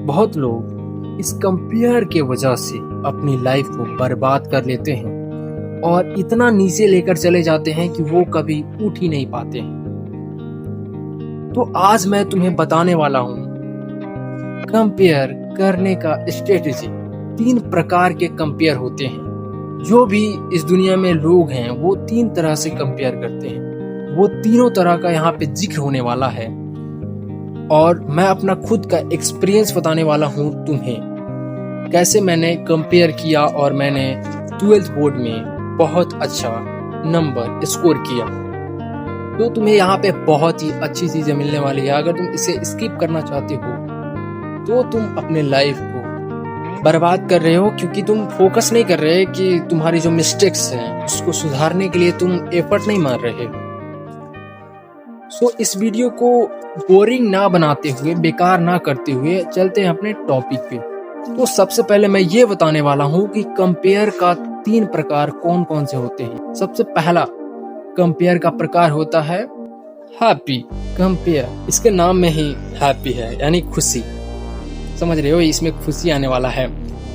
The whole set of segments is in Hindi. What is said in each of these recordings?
बहुत लोग इस कंपेयर के वजह से अपनी लाइफ को बर्बाद कर लेते हैं और इतना नीचे लेकर चले जाते हैं कि वो कभी उठ ही नहीं पाते हैं। तो आज मैं तुम्हें बताने वाला हूँ कंपेयर करने का स्ट्रेटेजी। 3 प्रकार के कंपेयर होते हैं। जो भी इस दुनिया में लोग हैं वो 3 तरह से कंपेयर करते हैं। वो तीनों तरह का यहाँ पे जिक्र होने वाला है और मैं अपना खुद का एक्सपीरियंस बताने वाला हूँ तुम्हें, कैसे मैंने कंपेयर किया और मैंने 12th बोर्ड में बहुत अच्छा नंबर स्कोर किया। तो तुम्हें यहाँ पे बहुत ही अच्छी चीजें मिलने वाली है। अगर तुम इसे स्किप करना चाहते हो तो तुम अपने लाइफ को बर्बाद कर रहे हो, क्योंकि तुम फोकस नहीं कर रहे कि तुम्हारी जो मिस्टेक्स हैं उसको सुधारने के लिए तुम एफर्ट नहीं मार रहे हो। सो इस वीडियो को बोरिंग ना बनाते हुए, बेकार ना करते हुए चलते हैं अपने टॉपिक पे। तो सबसे पहले मैं ये बताने वाला हूँ कि कंपेयर का 3 प्रकार कौन कौन से होते हैं। सबसे पहला कंपेयर का प्रकार होता है हैप्पी कंपेयर। इसके नाम में ही हैप्पी है, यानी खुशी। समझ रहे हो, इसमें खुशी आने वाला है।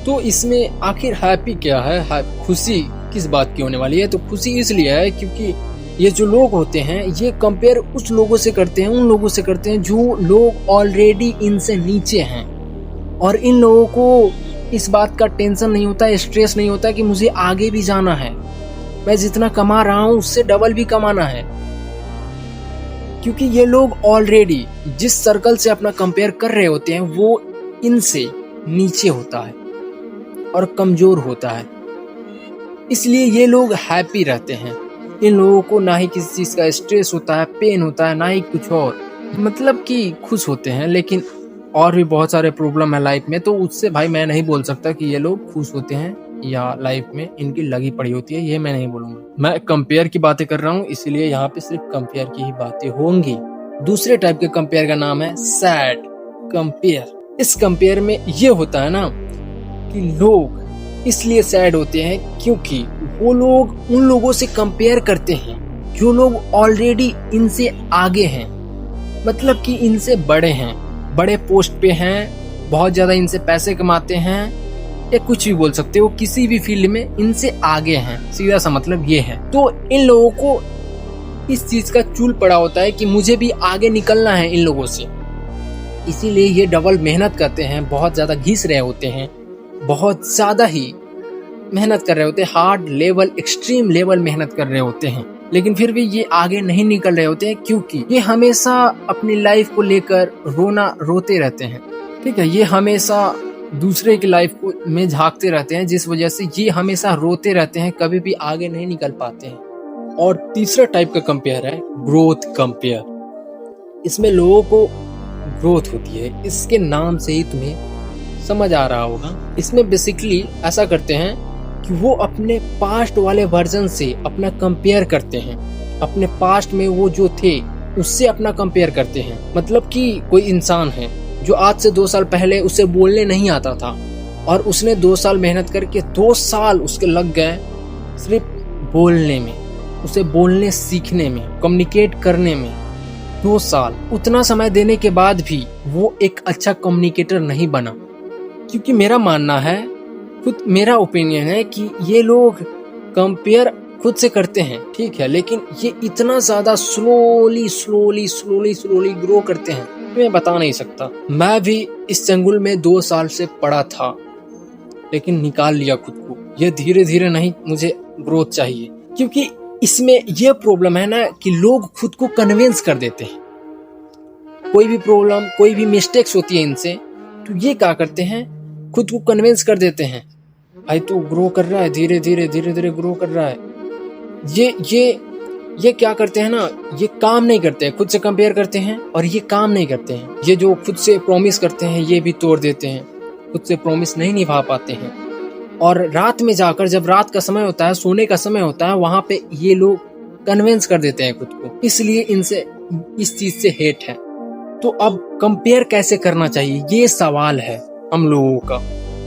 तो इसमें आखिर हैप्पी क्या है, खुशी किस बात की होने वाली है? तो खुशी इसलिए है क्योंकि ये जो लोग होते हैं ये कंपेयर उस लोगों से करते हैं, उन लोगों से करते हैं जो लोग ऑलरेडी इनसे नीचे हैं। और इन लोगों को इस बात का टेंशन नहीं होता, स्ट्रेस नहीं होता कि मुझे आगे भी जाना है, मैं जितना कमा रहा हूँ उससे डबल भी कमाना है। क्योंकि ये लोग ऑलरेडी जिस सर्कल से अपना कंपेयर कर रहे होते हैं वो इनसे नीचे होता है और कमजोर होता है। इसलिए ये लोग हैप्पी रहते हैं। इन लोगों को ना ही किसी चीज का स्ट्रेस होता है, पेन होता है, ना ही कुछ और, मतलब कि खुश होते हैं। लेकिन और भी बहुत सारे प्रॉब्लम है लाइफ में, तो उससे भाई मैं नहीं बोल सकता कि ये लोग खुश होते हैं या लाइफ में इनकी लगी पड़ी होती है, ये मैं नहीं बोलूंगा। मैं कंपेयर की बातें कर रहा हूँ, इसलिए यहाँ पे सिर्फ कंपेयर की ही बातें होंगी। दूसरे टाइप के कंपेयर का नाम है सैड कंपेयर। इस कंपेयर में ये होता है ना कि लोग इसलिए सैड होते हैं क्योंकि वो लोग उन लोगों से कंपेयर करते हैं जो लोग ऑलरेडी इनसे आगे हैं, मतलब कि इनसे बड़े हैं, बड़े पोस्ट पे हैं, बहुत ज्यादा इनसे पैसे कमाते हैं, या कुछ भी बोल सकते हो, किसी भी फील्ड में इनसे आगे हैं। सीधा सा मतलब ये है। तो इन लोगों को इस चीज का चूल पड़ा होता है कि मुझे भी आगे निकलना है इन लोगों से। इसीलिए ये डबल मेहनत करते हैं, बहुत ज्यादा घिस रहे होते हैं, बहुत ज्यादा ही मेहनत कर रहे होते हैं, हार्ड लेवल, एक्सट्रीम लेवल मेहनत कर रहे होते हैं। लेकिन फिर भी ये आगे नहीं निकल रहे होते हैं क्योंकि ये हमेशा अपनी लाइफ को लेकर रोते रहते हैं। ठीक है, ये हमेशा दूसरे की लाइफ को में झांकते रहते हैं, जिस वजह से ये हमेशा रोते रहते हैं, कभी भी आगे नहीं निकल पाते हैं। और तीसरा टाइप का कंपेयर है ग्रोथ कंपेयर। इसमें लोगों को ग्रोथ होती है, इसके नाम से ही तुम्हें समझ आ रहा होगा। इसमें बेसिकली ऐसा करते हैं कि वो अपने पास्ट वाले वर्जन से अपना कंपेयर करते हैं, अपने पास्ट में वो जो थे उससे अपना कंपेयर करते हैं। मतलब कि कोई इंसान है जो आज से 2 साल पहले उसे बोलने नहीं आता था और उसने 2 साल मेहनत करके 2 साल उसके लग गए सिर्फ बोलने में, उसे बोलने सीखने में, कम्युनिकेट करने में। 2 साल उतना समय देने के बाद भी वो एक अच्छा कम्युनिकेटर नहीं बना। क्योंकि मेरा मानना है, खुद मेरा ओपिनियन है कि ये लोग कंपेयर खुद से करते हैं, ठीक है, लेकिन ये इतना ज्यादा स्लोली ग्रो करते हैं, मैं बता नहीं सकता। मैं भी इस चंगुल में 2 साल से पड़ा था, लेकिन निकाल लिया खुद को। ये धीरे धीरे नहीं, मुझे ग्रोथ चाहिए। क्योंकि इसमें यह प्रॉब्लम है ना कि लोग खुद को कन्विंस कर देते हैं। कोई भी प्रॉब्लम, कोई भी मिस्टेक्स होती है इनसे, तो ये क्या करते हैं, खुद को कन्विंस कर देते हैं, भाई तू ग्रो कर रहा है, धीरे धीरे ग्रो कर रहा है। ये क्या करते हैं ना, ये काम नहीं करते हैं, खुद से कंपेयर करते हैं और ये काम नहीं करते हैं। ये जो खुद से प्रॉमिस करते हैं ये भी तोड़ देते हैं, खुद से प्रॉमिस नहीं निभा पाते हैं। और रात में जाकर, जब रात का समय होता है, सोने का समय होता है, वहां पे ये लोग कन्विंस कर देते हैं खुद को। इसलिए इनसे इस चीज से हेट है। तो अब कंपेयर कैसे करना चाहिए, ये सवाल है हम लोगों का।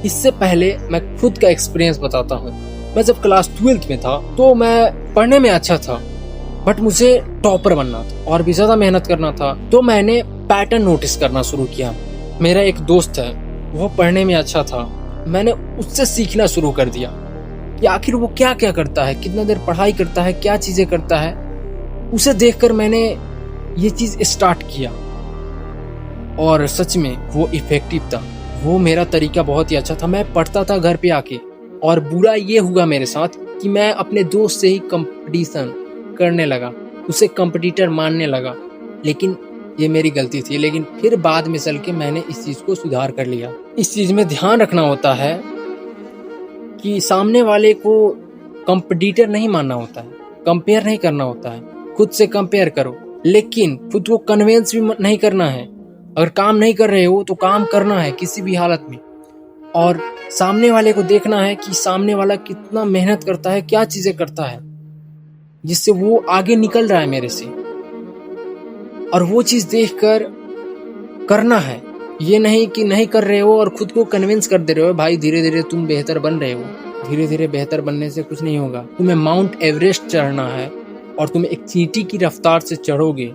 इससे पहले मैं खुद का एक्सपीरियंस बताता हूँ। मैं जब क्लास 12th में था तो मैं पढ़ने में अच्छा था, बट मुझे टॉपर बनना था और भी ज्यादा मेहनत करना था। तो मैंने पैटर्न नोटिस करना शुरू किया। मेरा एक दोस्त है, वो पढ़ने में अच्छा था। मैंने उससे सीखना शुरू कर दिया कि आखिर वो क्या क्या करता है, कितना देर पढ़ाई करता है, क्या चीज़ें करता है। उसे देखकर मैंने ये चीज़ स्टार्ट किया और सच में वो इफ़ेक्टिव था। वो मेरा तरीका बहुत ही अच्छा था। मैं पढ़ता था घर पे आके, और बुरा ये हुआ मेरे साथ कि मैं अपने दोस्त से ही कंपटीशन करने लगा, उसे कंपटीटर मानने लगा। लेकिन ये मेरी गलती थी। लेकिन फिर बाद में चल के मैंने इस चीज़ को सुधार कर लिया। इस चीज़ में ध्यान रखना होता है कि सामने वाले को कंपटीटर नहीं मानना होता है, कंपेयर नहीं करना होता है। खुद से कंपेयर करो, लेकिन खुद को कन्विंस भी नहीं करना है। अगर काम नहीं कर रहे हो तो काम करना है किसी भी हालत में, और सामने वाले को देखना है कि सामने वाला कितना मेहनत करता है, क्या चीजें करता है जिससे वो आगे निकल रहा है मेरे से, और वो चीज देखकर करना है। ये नहीं कि नहीं कर रहे हो और खुद को कन्विंस कर दे रहे हो भाई धीरे धीरे तुम बेहतर बन रहे हो। धीरे धीरे बेहतर बनने से कुछ नहीं होगा। तुम्हें माउंट एवरेस्ट चढ़ना है और तुम एक चींटी की रफ्तार से चढ़ोगे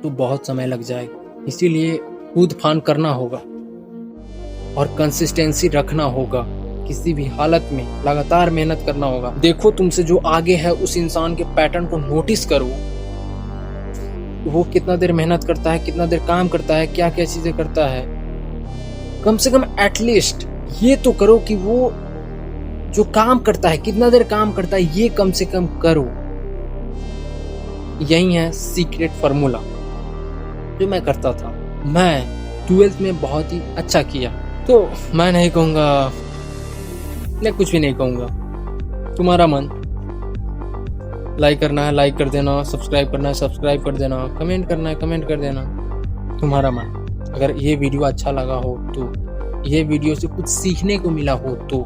तो बहुत समय लग जाएगा। इसीलिए कूद फान करना होगा और कंसिस्टेंसी रखना होगा। किसी भी हालत में लगातार मेहनत करना होगा। देखो तुमसे जो आगे है उस इंसान के पैटर्न को नोटिस करो, वो कितना देर मेहनत करता है, कितना देर काम करता है, क्या क्या चीजें करता है। कम से कम एटलीस्ट ये तो करो कि वो जो काम करता है कितना देर काम करता है, ये कम से कम करो। यही है सीक्रेट फार्मूला जो मैं करता था। मैं 12th में बहुत ही अच्छा किया। तो मैं नहीं कहूँगा, मैं कुछ भी नहीं कहूँगा। तुम्हारा मन, लाइक करना है लाइक कर देना, सब्सक्राइब करना है सब्सक्राइब कर देना, कमेंट करना है कमेंट कर देना, तुम्हारा मन। अगर ये वीडियो अच्छा लगा हो तो, ये वीडियो से कुछ सीखने को मिला हो तो